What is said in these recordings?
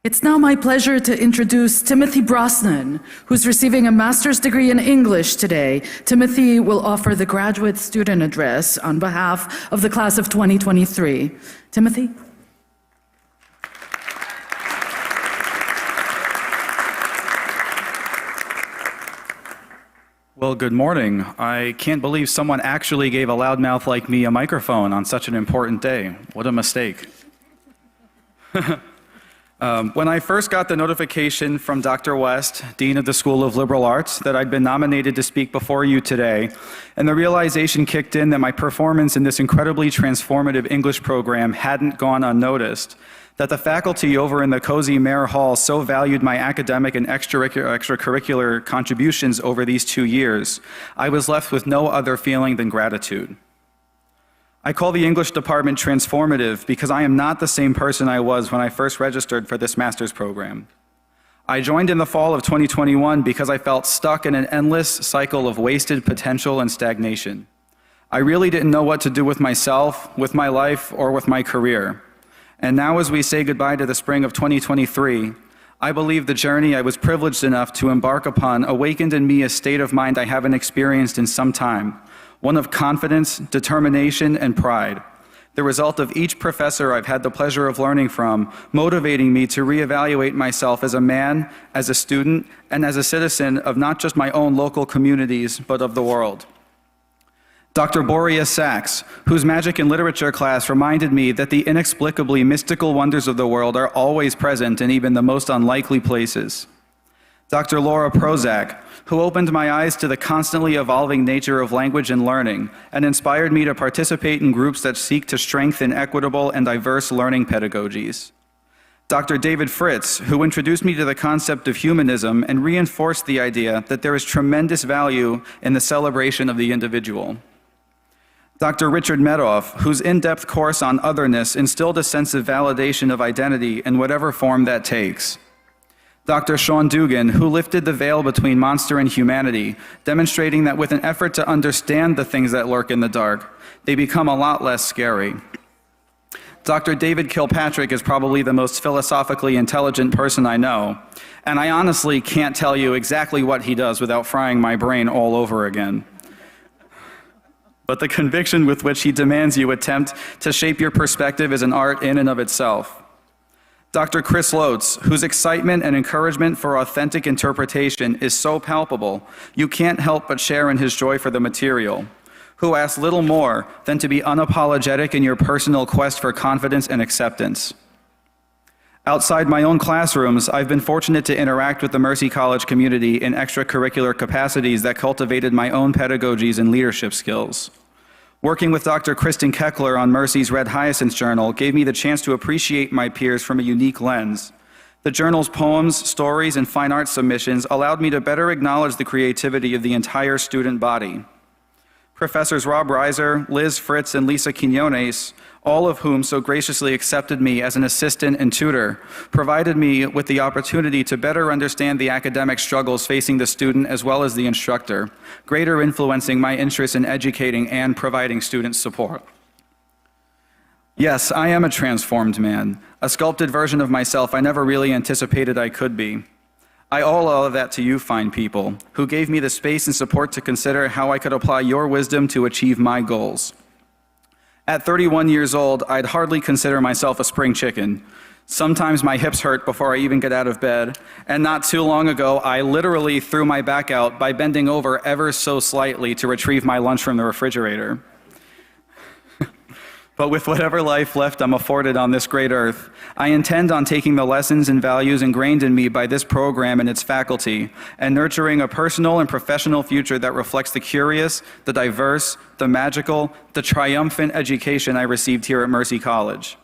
It's now my pleasure to introduce Timothy Brosnan, who's receiving a master's degree in English today. Timothy will offer the graduate student address on behalf of the class of 2023. Timothy? Well, good morning. I can't believe someone actually gave a loudmouth like me a microphone on such an important day. What a mistake. When I first got the notification from Dr. West, Dean of the School of Liberal Arts, that I'd been nominated to speak before you today, and the realization kicked in that my performance in this incredibly transformative English program hadn't gone unnoticed, that the faculty over in the cozy Mayer Hall so valued my academic and extracurricular contributions over these 2 years, I was left with no other feeling than gratitude. I call the English department transformative because I am not the same person I was when I first registered for this master's program. I joined in the fall of 2021 because I felt stuck in an endless cycle of wasted potential and stagnation. I really didn't know what to do with myself, with my life, or with my career. And now as we say goodbye to the spring of 2023, I believe the journey I was privileged enough to embark upon awakened in me a state of mind I haven't experienced in some time. One of confidence, determination, and pride, the result of each professor I've had the pleasure of learning from, motivating me to reevaluate myself as a man, as a student, and as a citizen of not just my own local communities, but of the world. Dr. Boreas Sachs, whose magic and literature class reminded me that the inexplicably mystical wonders of the world are always present in even the most unlikely places. Dr. Laura Prozac, who opened my eyes to the constantly evolving nature of language and learning and inspired me to participate in groups that seek to strengthen equitable and diverse learning pedagogies. Dr. David Fritz, who introduced me to the concept of humanism and reinforced the idea that there is tremendous value in the celebration of the individual. Dr. Richard Medoff, whose in-depth course on otherness instilled a sense of validation of identity in whatever form that takes. Dr. Sean Dugan, who lifted the veil between monster and humanity, demonstrating that with an effort to understand the things that lurk in the dark, they become a lot less scary. Dr. David Kilpatrick is probably the most philosophically intelligent person I know, and I honestly can't tell you exactly what he does without frying my brain all over again. But the conviction with which he demands you attempt to shape your perspective is an art in and of itself. Dr. Chris Lotes, whose excitement and encouragement for authentic interpretation is so palpable, you can't help but share in his joy for the material, who asks little more than to be unapologetic in your personal quest for confidence and acceptance. Outside my own classrooms, I've been fortunate to interact with the Mercy College community in extracurricular capacities that cultivated my own pedagogies and leadership skills. Working with Dr. Kristen Keckler on Mercy's Red Hyacinth Journal gave me the chance to appreciate my peers from a unique lens. The journal's poems, stories, and fine art submissions allowed me to better acknowledge the creativity of the entire student body. Professors Rob Reiser, Liz Fritz, and Lisa Quinones, all of whom so graciously accepted me as an assistant and tutor, provided me with the opportunity to better understand the academic struggles facing the student as well as the instructor, greater influencing my interest in educating and providing student support. Yes, I am a transformed man, a sculpted version of myself I never really anticipated I could be. I owe all of that to you fine people, who gave me the space and support to consider how I could apply your wisdom to achieve my goals. At 31 years old, I'd hardly consider myself a spring chicken. Sometimes my hips hurt before I even get out of bed, and not too long ago, I literally threw my back out by bending over ever so slightly to retrieve my lunch from the refrigerator. But with whatever life left I'm afforded on this great earth, I intend on taking the lessons and values ingrained in me by this program and its faculty, and nurturing a personal and professional future that reflects the curious, the diverse, the magical, the triumphant education I received here at Mercy College.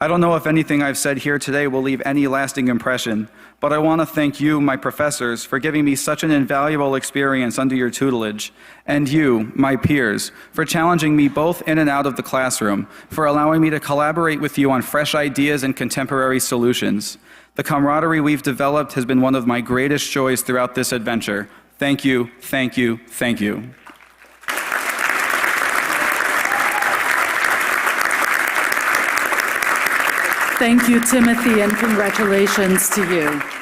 I don't know if anything I've said here today will leave any lasting impression, but I want to thank you, my professors, for giving me such an invaluable experience under your tutelage, and you, my peers, for challenging me both in and out of the classroom, for allowing me to collaborate with you on fresh ideas and contemporary solutions. The camaraderie we've developed has been one of my greatest joys throughout this adventure. Thank you, thank you, thank you. Thank you, Timothy, and congratulations to you.